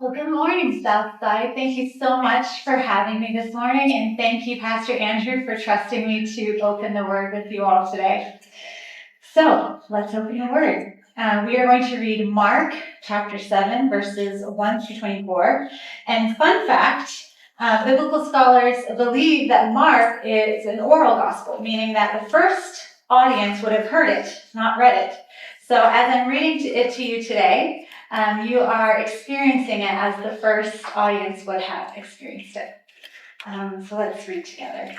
Well, good morning, Southside. Thank you so much for having me this morning, and thank you, Pastor Andrew, for trusting me to open the Word with you all today. So, let's open the Word. We are going to read Mark chapter 7, verses 1 through 24. And fun fact, biblical scholars believe that Mark is an oral gospel, meaning that the first audience would have heard it, not read it. So as I'm reading it to you today, you are experiencing it as the first audience would have experienced it. So let's read together.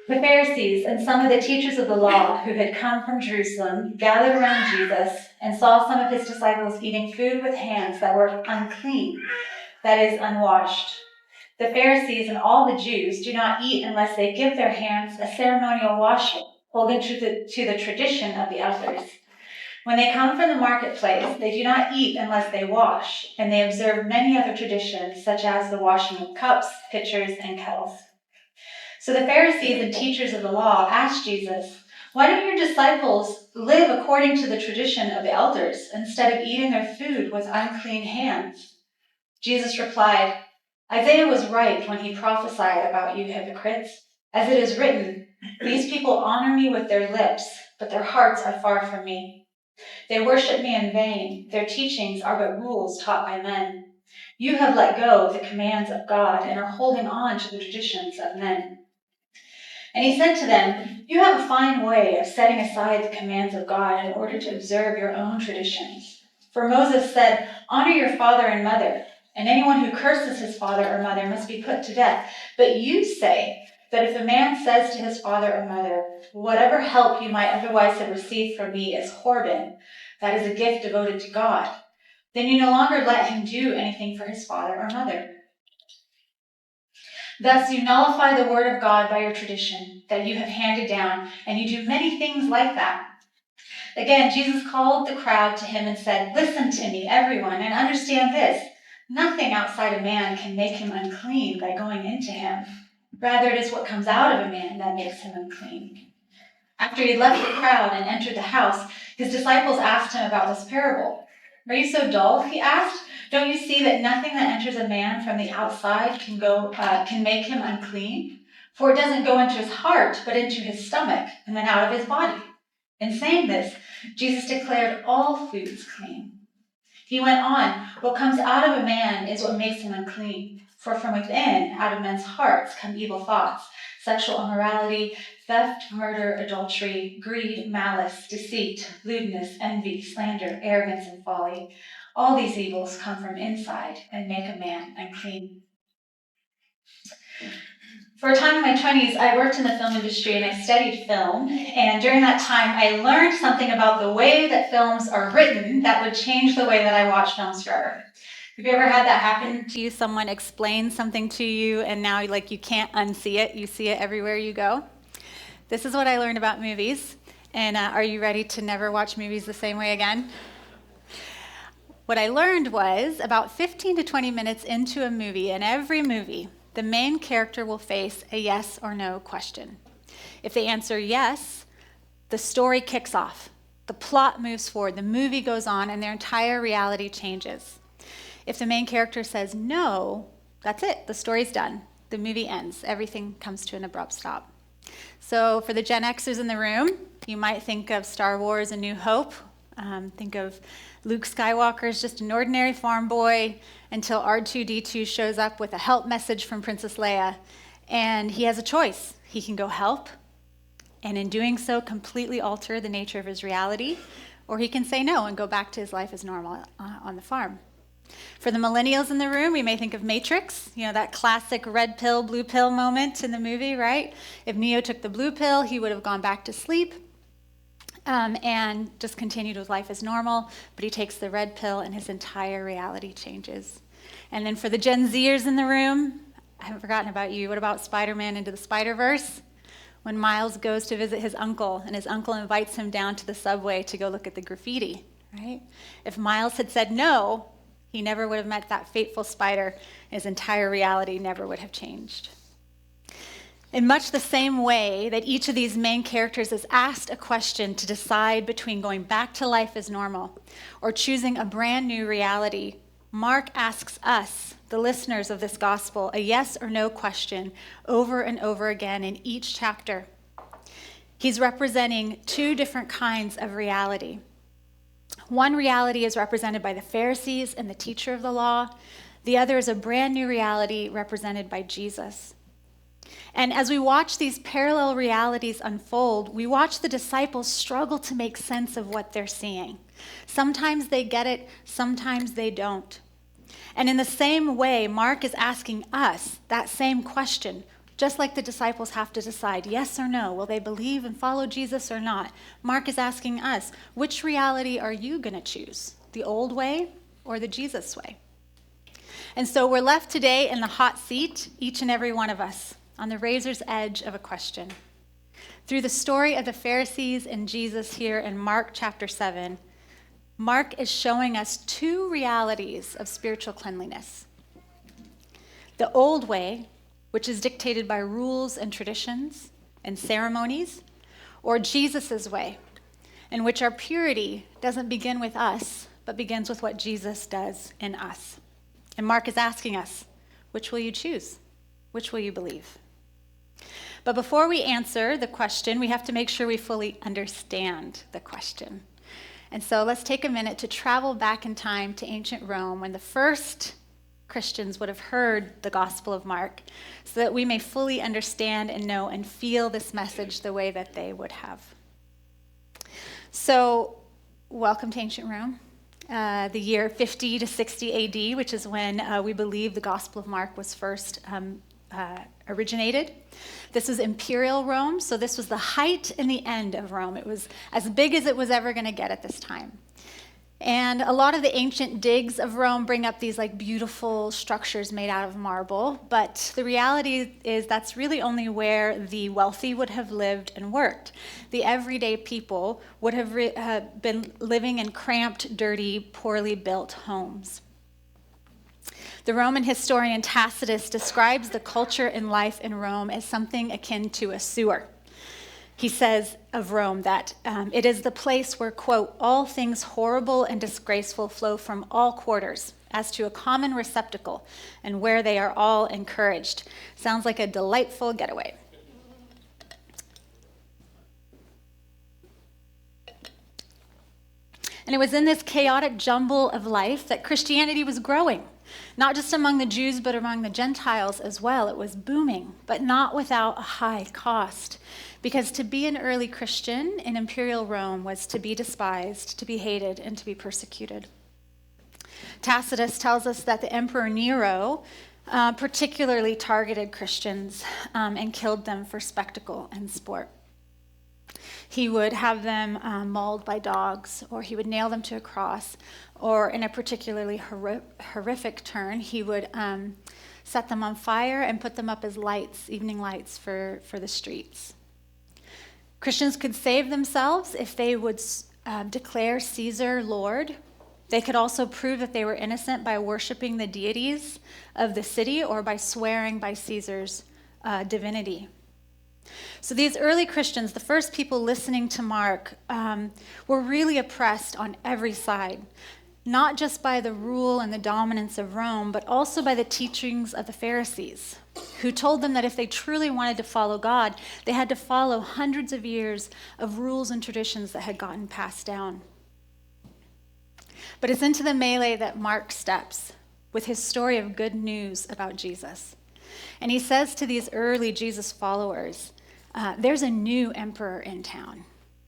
The Pharisees and some of the teachers of the law who had come from Jerusalem gathered around Jesus and saw some of his disciples eating food with hands that were unclean, that is, unwashed. The Pharisees and all the Jews do not eat unless they give their hands a ceremonial washing, holding to the tradition of the elders. When they come from the marketplace, they do not eat unless they wash, and they observe many other traditions, such as the washing of cups, pitchers, and kettles. So the Pharisees and teachers of the law asked Jesus, "Why don't your disciples live according to the tradition of the elders instead of eating their food with unclean hands?" Jesus replied, "Isaiah was right when he prophesied about you hypocrites. As it is written, 'These people honor me with their lips, but their hearts are far from me. They worship me in vain. Their teachings are but rules taught by men. You have let go of the commands of God and are holding on to the traditions of men.' And he said to them, 'You have a fine way of setting aside the commands of God in order to observe your own traditions. For Moses said, "Honor your father and mother," and anyone who curses his father or mother must be put to death. But you say that if a man says to his father or mother, "Whatever help you might otherwise have received from me is Corban," that is a gift devoted to God, then you no longer let him do anything for his father or mother. Thus you nullify the word of God by your tradition that you have handed down, and you do many things like that." Again, Jesus called the crowd to him and said, "Listen to me, everyone, and understand this. Nothing outside a man can make him unclean by going into him. Rather, it is what comes out of a man that makes him unclean." After he had left the crowd and entered the house, his disciples asked him about this parable. "Are you so dull?" he asked. "Don't you see that nothing that enters a man from the outside can make him unclean? For it doesn't go into his heart, but into his stomach, and then out of his body." In saying this, Jesus declared all foods clean. He went on, "What comes out of a man is what makes him unclean. For from within, out of men's hearts, come evil thoughts, sexual immorality, theft, murder, adultery, greed, malice, deceit, lewdness, envy, slander, arrogance, and folly. All these evils come from inside and make a man unclean." For a time in my 20s, I worked in the film industry and I studied film. And during that time, I learned something about the way that films are written that would change the way that I watch films forever. Have you ever had that happen to you? Someone explains something to you and now you can't unsee it. You see it everywhere you go. This is what I learned about movies. And are you ready to never watch movies the same way again? What I learned was about 15 to 20 minutes into a movie, in every movie, the main character will face a yes or no question. If they answer yes, the story kicks off. The plot moves forward, the movie goes on, and their entire reality changes. If the main character says no, that's it, the story's done. The movie ends, everything comes to an abrupt stop. So for the Gen Xers in the room, you might think of Star Wars: A New Hope. Think of Luke Skywalker as just an ordinary farm boy until R2-D2 shows up with a help message from Princess Leia. And he has a choice. He can go help, and in doing so, completely alter the nature of his reality, or he can say no and go back to his life as normal on the farm. For the millennials in the room, we may think of Matrix, that classic red pill, blue pill moment in the movie, right? If Neo took the blue pill, he would have gone back to sleep and just continued with life as normal, but he takes the red pill and his entire reality changes. And then for the Gen Zers in the room, I haven't forgotten about you. What about Spider-Man Into the Spider-Verse? When Miles goes to visit his uncle, and his uncle invites him down to the subway to go look at the graffiti, right? If Miles had said no, he never would have met that fateful spider, and his entire reality never would have changed. In much the same way that each of these main characters is asked a question to decide between going back to life as normal or choosing a brand new reality, Mark asks us, the listeners of this gospel, a yes or no question over and over again in each chapter. He's representing two different kinds of reality. One reality is represented by the Pharisees and the teacher of the law. The other is a brand new reality represented by Jesus. And as we watch these parallel realities unfold, we watch the disciples struggle to make sense of what they're seeing. Sometimes they get it, sometimes they don't. And in the same way, Mark is asking us that same question, just like the disciples have to decide yes or no. Will they believe and follow Jesus or not? Mark is asking us, which reality are you going to choose? The old way or the Jesus way? And so we're left today in the hot seat, each and every one of us, on the razor's edge of a question. Through the story of the Pharisees and Jesus here in Mark chapter 7, Mark is showing us two realities of spiritual cleanliness. The old way, which is dictated by rules and traditions and ceremonies, or Jesus's way, in which our purity doesn't begin with us, but begins with what Jesus does in us. And Mark is asking us, which will you choose? Which will you believe? But before we answer the question, we have to make sure we fully understand the question. And so let's take a minute to travel back in time to ancient Rome when the first Christians would have heard the Gospel of Mark, so that we may fully understand and know and feel this message the way that they would have. So, welcome to ancient Rome. The year 50 to 60 AD, which is when we believe the Gospel of Mark was first originated. This was imperial Rome, so this was the height and the end of Rome. It was as big as it was ever going to get at this time. And a lot of the ancient digs of Rome bring up these like beautiful structures made out of marble, but the reality is that's really only where the wealthy would have lived and worked. The everyday people would have been living in cramped, dirty, poorly built homes. The Roman historian Tacitus describes the culture and life in Rome as something akin to a sewer. He says of Rome that it is the place where, quote, all things horrible and disgraceful flow from all quarters as to a common receptacle, and where they are all encouraged. Sounds like a delightful getaway. And it was in this chaotic jumble of life that Christianity was growing. Not just among the Jews, but among the Gentiles as well. It was booming, but not without a high cost. Because to be an early Christian in imperial Rome was to be despised, to be hated, and to be persecuted. Tacitus tells us that the Emperor Nero particularly targeted Christians and killed them for spectacle and sport. He would have them mauled by dogs, or he would nail them to a cross, or in a particularly horrific turn, he would set them on fire and put them up as lights, evening lights for the streets. Christians could save themselves if they would declare Caesar Lord. They could also prove that they were innocent by worshiping the deities of the city or by swearing by Caesar's divinity. So these early Christians, the first people listening to Mark, were really oppressed on every side, not just by the rule and the dominance of Rome, but also by the teachings of the Pharisees, who told them that if they truly wanted to follow God, they had to follow hundreds of years of rules and traditions that had gotten passed down. But it's into the melee that Mark steps with his story of good news about Jesus. And he says to these early Jesus followers, there's a new emperor in town.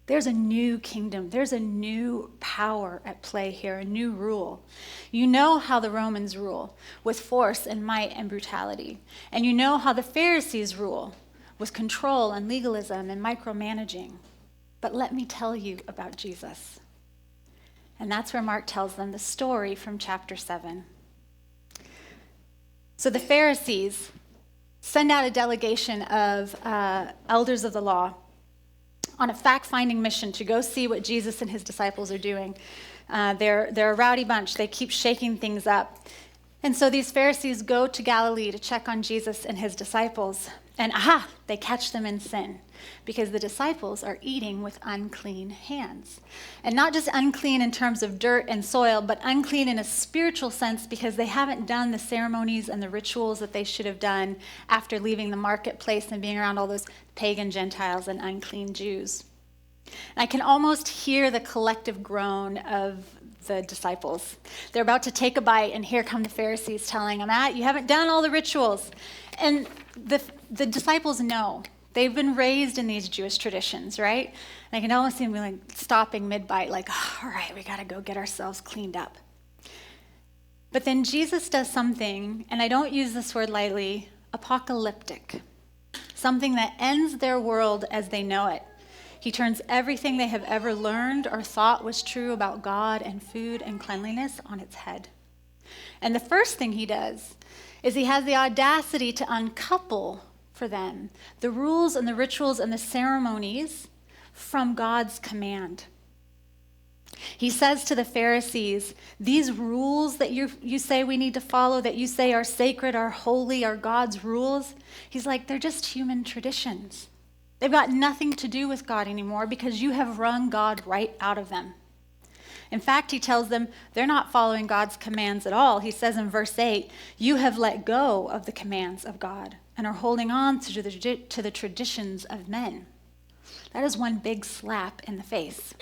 There's a new kingdom. There's a new power at play here, a new rule. You know how the Romans rule, with force and might and brutality. And you know how the Pharisees rule, with control and legalism and micromanaging. But let me tell you about Jesus. And that's where Mark tells them the story from chapter 7. So the Pharisees send out a delegation of elders of the law on a fact-finding mission to go see what Jesus and his disciples are doing. They're a rowdy bunch. They keep shaking things up. And so these Pharisees go to Galilee to check on Jesus and his disciples. And they catch them in sin because the disciples are eating with unclean hands. And not just unclean in terms of dirt and soil, but unclean in a spiritual sense because they haven't done the ceremonies and the rituals that they should have done after leaving the marketplace and being around all those pagan Gentiles and unclean Jews. And I can almost hear the collective groan of the disciples. They're about to take a bite, and here come the Pharisees telling them, you haven't done all the rituals. And the disciples know. They've been raised in these Jewish traditions, right? And I can almost see them like stopping mid-bite, like, all right, we got to go get ourselves cleaned up. But then Jesus does something, and I don't use this word lightly, apocalyptic. Something that ends their world as they know it. He turns everything they have ever learned or thought was true about God and food and cleanliness on its head. And the first thing he does is he has the audacity to uncouple for them the rules and the rituals and the ceremonies from God's command. He says to the Pharisees, these rules that you say we need to follow, that you say are sacred, are holy, are God's rules, he's like, they're just human traditions. They've got nothing to do with God anymore because you have wrung God right out of them. In fact, he tells them they're not following God's commands at all. He says in verse 8, you have let go of the commands of God and are holding on to the traditions of men. That is one big slap in the face.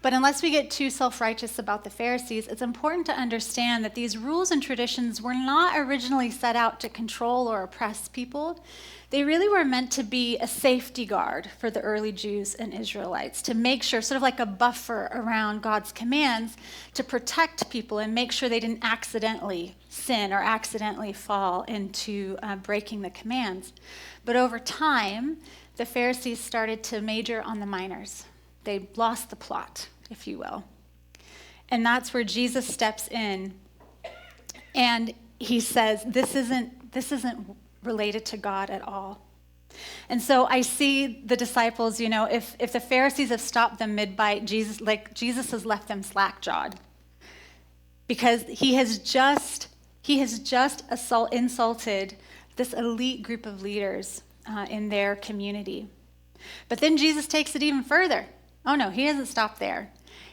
But unless we get too self-righteous about the Pharisees, it's important to understand that these rules and traditions were not originally set out to control or oppress people. They really were meant to be a safety guard for the early Jews and Israelites, to make sure, sort of like a buffer around God's commands, to protect people and make sure they didn't accidentally sin or accidentally fall into breaking the commands. But over time, the Pharisees started to major on the minors. They lost the plot, if you will. And that's where Jesus steps in and he says, this isn't related to God at all. And so I see the disciples, if the Pharisees have stopped them mid-bite, Jesus has left them slack-jawed. Because he has just insulted this elite group of leaders in their community. But then Jesus takes it even further. Oh no, he doesn't stop there.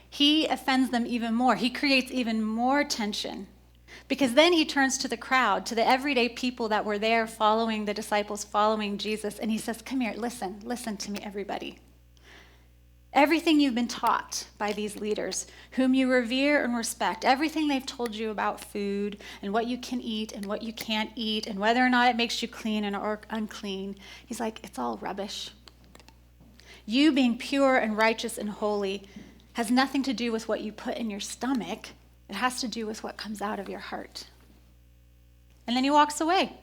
He offends them even more. He creates even more tension. Because then he turns to the crowd, to the everyday people that were there following the disciples, following Jesus, and he says, come here, listen to me, everybody. Everything you've been taught by these leaders, whom you revere and respect, everything they've told you about food and what you can eat and what you can't eat and whether or not it makes you clean or unclean, he's like, it's all rubbish. You being pure and righteous and holy has nothing to do with what you put in your stomach. It has to do with what comes out of your heart. And then he walks away.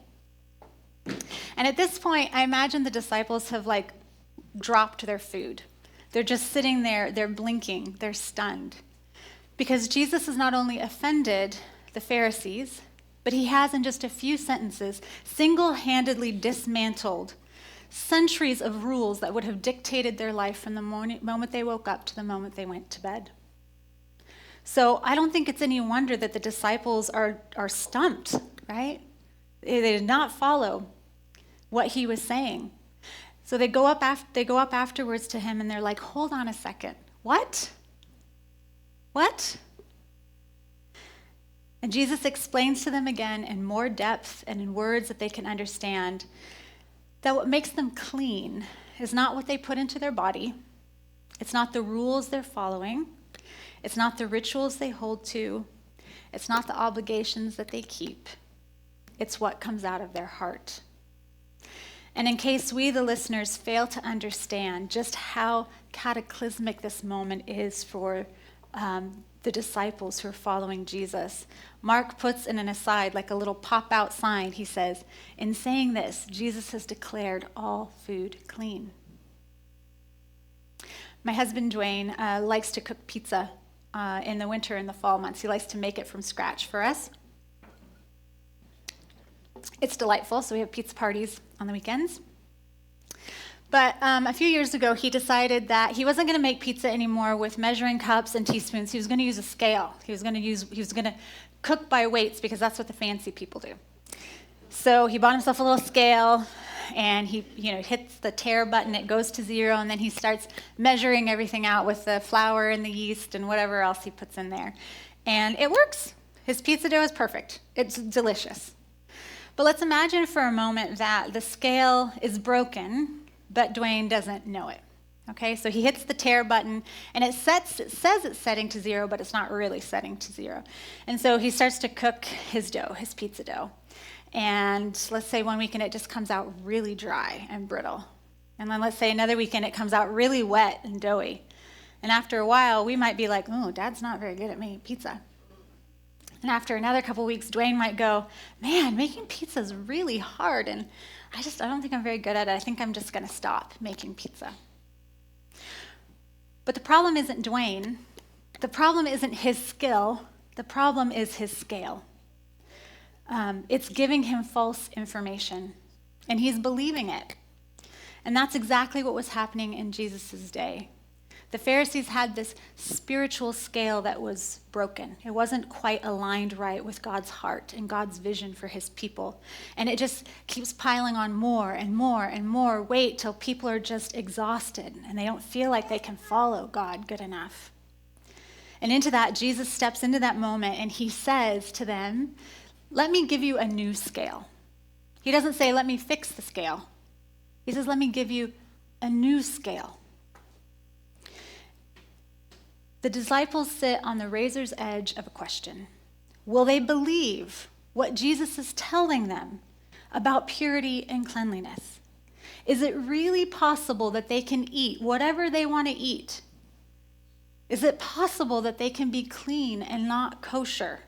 And at this point, I imagine the disciples have dropped their food. They're just sitting there, they're blinking, they're stunned. Because Jesus has not only offended the Pharisees, but he has in just a few sentences single-handedly dismantled centuries of rules that would have dictated their life from the moment they woke up to the moment they went to bed. So I don't think it's any wonder that the disciples are stumped, right? They did not follow what he was saying. So they go up afterwards to him and they're like, hold on a second. What? And Jesus explains to them again in more depth and in words that they can understand that what makes them clean is not what they put into their body. It's not the rules they're following. It's not the rituals they hold to. It's not the obligations that they keep. It's what comes out of their heart. And in case we, the listeners, fail to understand just how cataclysmic this moment is for the disciples who are following Jesus, Mark puts in an aside, like a little pop-out sign. He says, in saying this, Jesus has declared all food clean. My husband, Dwayne, likes to cook pizza in the winter and the fall months. He likes to make it from scratch for us. It's delightful, so we have pizza parties on the weekends. But a few years ago, he decided that he wasn't going to make pizza anymore with measuring cups and teaspoons. He was going to use a scale. He was going to cook by weights because that's what the fancy people do. So he bought himself a little scale, and he hits the tare button, it goes to 0, and then he starts measuring everything out with the flour and the yeast and whatever else he puts in there. And it works. His pizza dough is perfect. It's delicious. But let's imagine for a moment that the scale is broken, but Dwayne doesn't know it. Okay, so he hits the tare button, and it says it's setting to 0, but it's not really setting to 0. And so he starts to cook his dough, his pizza dough. And let's say one weekend it just comes out really dry and brittle. And then let's say another weekend it comes out really wet and doughy. And after a while, we might be like, oh, Dad's not very good at making pizza. And after another couple weeks, Dwayne might go, man, making pizza is really hard, and I don't think I'm very good at it. I think I'm just going to stop making pizza. But the problem isn't Dwayne. The problem isn't his skill. The problem is his scale. It's giving him false information, and he's believing it. And that's exactly what was happening in Jesus' day. The Pharisees had this spiritual scale that was broken. It wasn't quite aligned right with God's heart and God's vision for his people. And it just keeps piling on more and more and more weight till people are just exhausted and they don't feel like they can follow God good enough. And into that, Jesus steps into that moment and he says to them, let me give you a new scale. He doesn't say, let me fix the scale. He says, let me give you a new scale. The disciples sit on the razor's edge of a question. Will they believe what Jesus is telling them about purity and cleanliness? Is it really possible that they can eat whatever they want to eat? Is it possible that they can be clean and not kosher?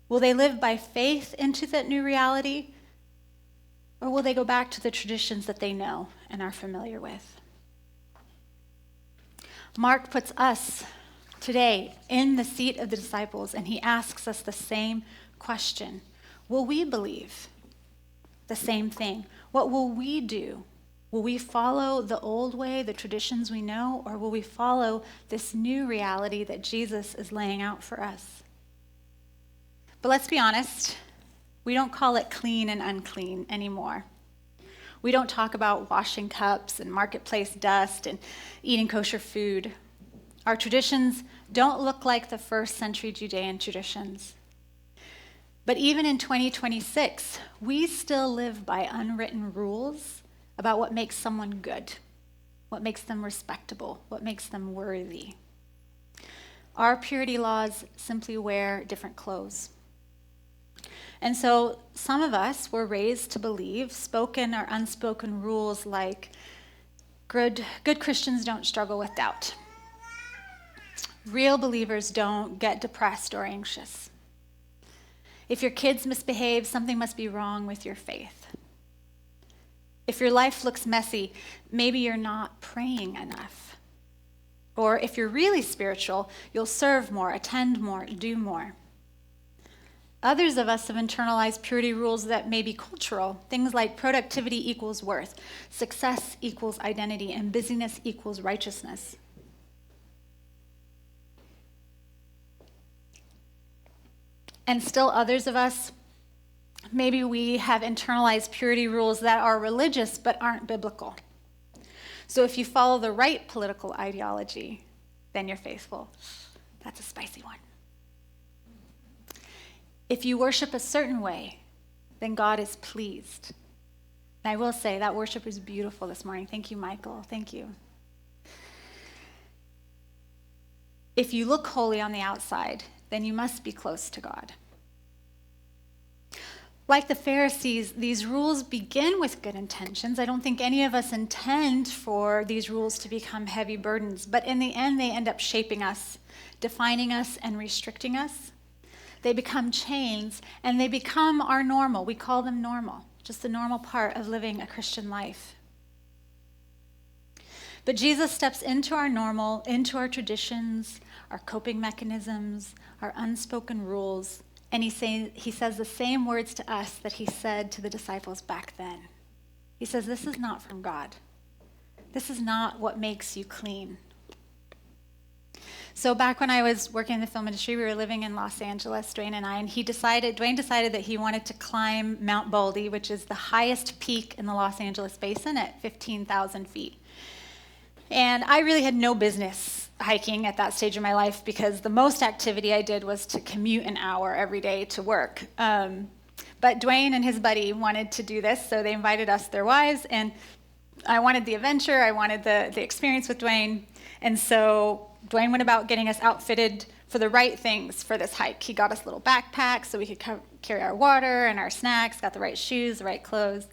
Will they live by faith into that new reality? Or will they go back to the traditions that they know and are familiar with? Mark puts us today in the seat of the disciples, and he asks us the same question. Will we believe the same thing? What will we do? Will we follow the old way, the traditions we know, or will we follow this new reality that Jesus is laying out for us? But let's be honest, we don't call it clean and unclean anymore. We don't talk about washing cups and marketplace dust and eating kosher food. Our traditions don't look like the first century Judean traditions. But even in 2026, we still live by unwritten rules about what makes someone good, what makes them respectable, what makes them worthy. Our purity laws simply wear different clothes. And so some of us were raised to believe spoken or unspoken rules like good Christians don't struggle with doubt. Real believers don't get depressed or anxious. If your kids misbehave, something must be wrong with your faith. If your life looks messy, maybe you're not praying enough. Or if you're really spiritual, you'll serve more, attend more, do more. Others of us have internalized purity rules that may be cultural, things like productivity equals worth, success equals identity, and busyness equals righteousness. And still others of us, maybe we have internalized purity rules that are religious but aren't biblical. So if you follow the right political ideology, then you're faithful. That's a spicy one. If you worship a certain way, then God is pleased. And I will say that worship is beautiful this morning. Thank you, Michael. Thank you. If you look holy on the outside, then you must be close to God. Like the Pharisees, these rules begin with good intentions. I don't think any of us intend for these rules to become heavy burdens, but in the end, they end up shaping us, defining us, and restricting us. They become chains, and they become our normal. We call them normal, just the normal part of living a Christian life. But Jesus steps into our normal, into our traditions, our coping mechanisms, our unspoken rules, and he says the same words to us that he said to the disciples back then. He says, this is not from God. This is not what makes you clean. So back when I was working in the film industry, we were living in Los Angeles, Dwayne and I, and Dwayne decided that he wanted to climb Mount Baldy, which is the highest peak in the Los Angeles basin at 15,000 feet. And I really had no business hiking at that stage of my life because the most activity I did was to commute an hour every day to work. But Dwayne and his buddy wanted to do this, so they invited us, their wives, and I wanted the adventure, I wanted the experience with Dwayne, and so Dwayne went about getting us outfitted for the right things for this hike. He got us little backpacks so we could carry our water and our snacks, got the right shoes, the right clothes,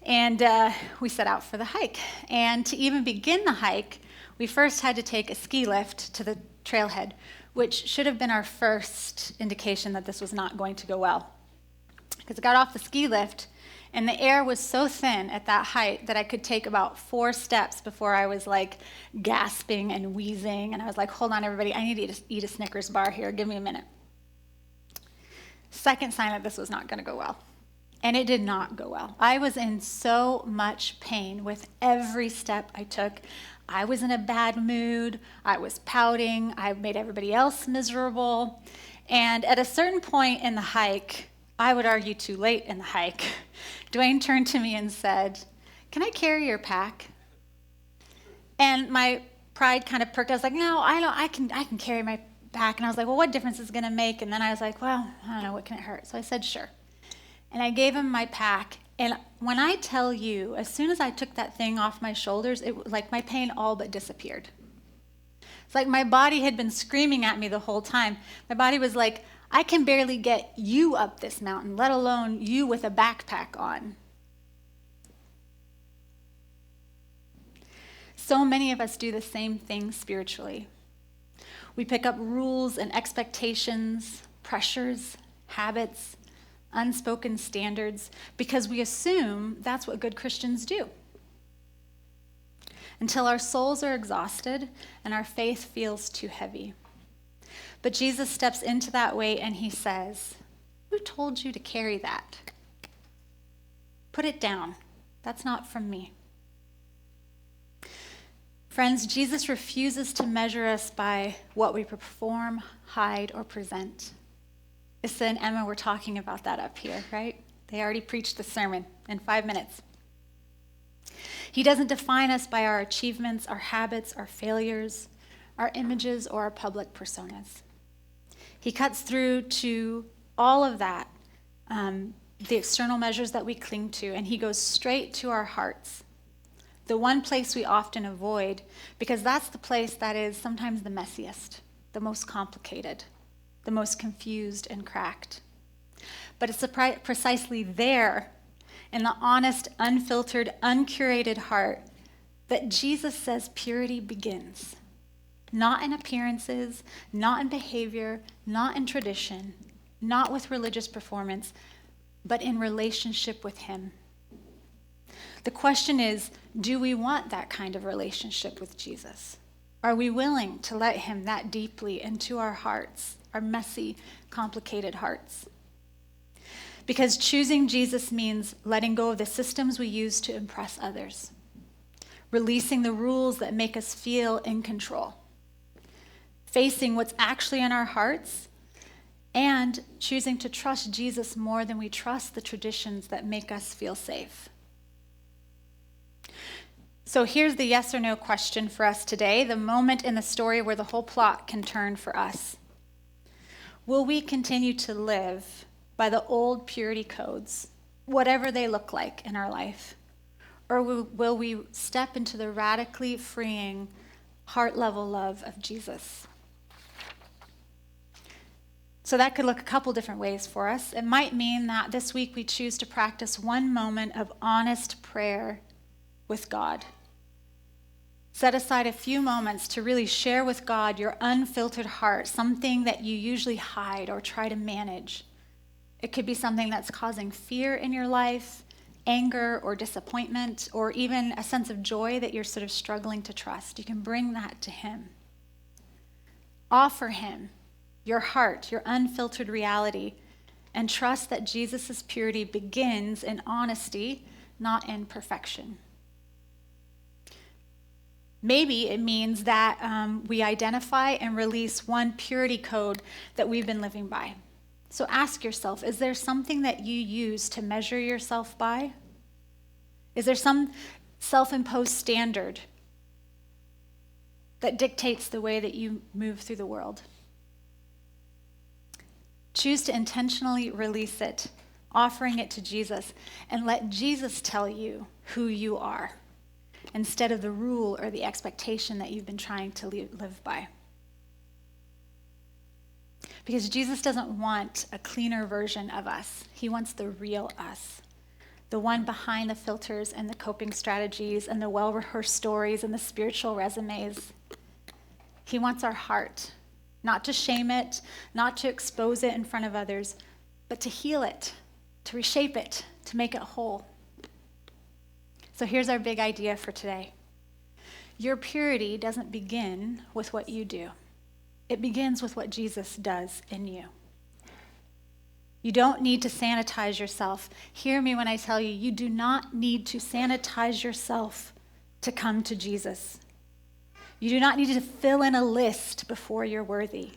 and we set out for the hike. And to even begin the hike, we first had to take a ski lift to the trailhead, which should have been our first indication that this was not going to go well. Because I got off the ski lift, and the air was so thin at that height that I could take about 4 steps before I was like gasping and wheezing. And I was like, hold on, everybody, I need to eat a Snickers bar here. Give me a minute. Second sign that this was not going to go well. And it did not go well. I was in so much pain with every step I took. I was in a bad mood. I was pouting. I made everybody else miserable. And at a certain point in the hike, I would argue too late in the hike, Dwayne turned to me and said, "Can I carry your pack?" And my pride kind of perked. I was like, "No, I can carry my pack." And I was like, "Well, what difference is it going to make?" And then I was like, "Well, I don't know, what can it hurt?" So I said, "Sure." And I gave him my pack. And when I tell you, as soon as I took that thing off my shoulders, it was like my pain all but disappeared. It's like my body had been screaming at me the whole time. My body was like, I can barely get you up this mountain, let alone you with a backpack on. So many of us do the same thing spiritually. We pick up rules and expectations, pressures, habits, unspoken standards, because we assume that's what good Christians do. Until our souls are exhausted and our faith feels too heavy. But Jesus steps into that weight and he says, "Who told you to carry that? Put it down. That's not from me." Friends, Jesus refuses to measure us by what we perform, hide, or present. Issa and Emma were talking about that up here, right? They already preached the sermon in 5 minutes. He doesn't define us by our achievements, our habits, our failures, our images, or our public personas. He cuts through to all of that, the external measures that we cling to, and he goes straight to our hearts, the one place we often avoid, because that's the place that is sometimes the messiest, the most complicated, the most confused and cracked. But it's precisely there, in the honest, unfiltered, uncurated heart, that Jesus says purity begins. Not in appearances, not in behavior, not in tradition, not with religious performance, but in relationship with him. The question is, do we want that kind of relationship with Jesus? Are we willing to let him that deeply into our hearts, our messy, complicated hearts? Because choosing Jesus means letting go of the systems we use to impress others, releasing the rules that make us feel in control, facing what's actually in our hearts, and choosing to trust Jesus more than we trust the traditions that make us feel safe. So here's the yes or no question for us today, the moment in the story where the whole plot can turn for us. Will we continue to live by the old purity codes, whatever they look like in our life? Or will we step into the radically freeing, heart-level love of Jesus? So that could look a couple different ways for us. It might mean that this week we choose to practice one moment of honest prayer with God. Set aside a few moments to really share with God your unfiltered heart, something that you usually hide or try to manage. It could be something that's causing fear in your life, anger or disappointment, or even a sense of joy that you're sort of struggling to trust. You can bring that to him. Offer him your heart, your unfiltered reality, and trust that Jesus' purity begins in honesty, not in perfection. Maybe it means that we identify and release one purity code that we've been living by. So ask yourself, is there something that you use to measure yourself by? Is there some self-imposed standard that dictates the way that you move through the world? Choose to intentionally release it, offering it to Jesus, and let Jesus tell you who you are, instead of the rule or the expectation that you've been trying to live by. Because Jesus doesn't want a cleaner version of us. He wants the real us, the one behind the filters and the coping strategies and the well-rehearsed stories and the spiritual resumes. He wants our heart, not to shame it, not to expose it in front of others, but to heal it, to reshape it, to make it whole. So here's our big idea for today. Your purity doesn't begin with what you do. It begins with what Jesus does in you. You don't need to sanitize yourself. Hear me when I tell you, you do not need to sanitize yourself to come to Jesus. You do not need to fill in a list before you're worthy.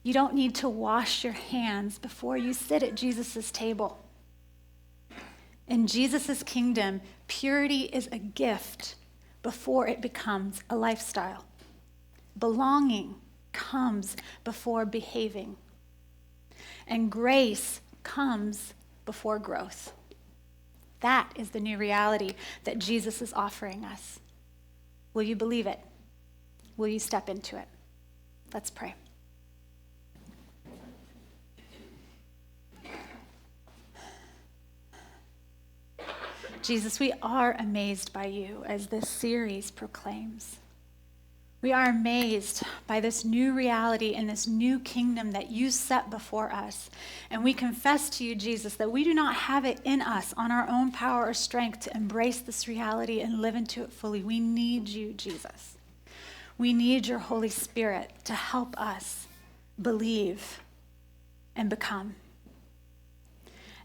You don't need to wash your hands before you sit at Jesus' table. In Jesus' kingdom, purity is a gift before it becomes a lifestyle. Belonging comes before behaving. And grace comes before growth. That is the new reality that Jesus is offering us. Will you believe it? Will you step into it? Let's pray. Jesus, we are amazed by you as this series proclaims. We are amazed by this new reality and this new kingdom that you set before us. And we confess to you, Jesus, that we do not have it in us on our own power or strength to embrace this reality and live into it fully. We need you, Jesus. We need your Holy Spirit to help us believe and become.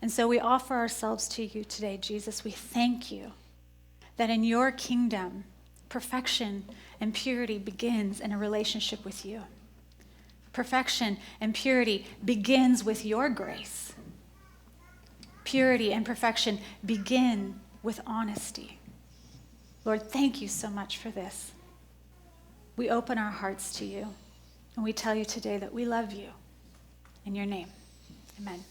And so we offer ourselves to you today, Jesus. We thank you that in your kingdom, perfection and purity begins in a relationship with you. Perfection and purity begins with your grace. Purity and perfection begin with honesty. Lord, thank you so much for this. We open our hearts to you, and we tell you today that we love you. In your name, amen.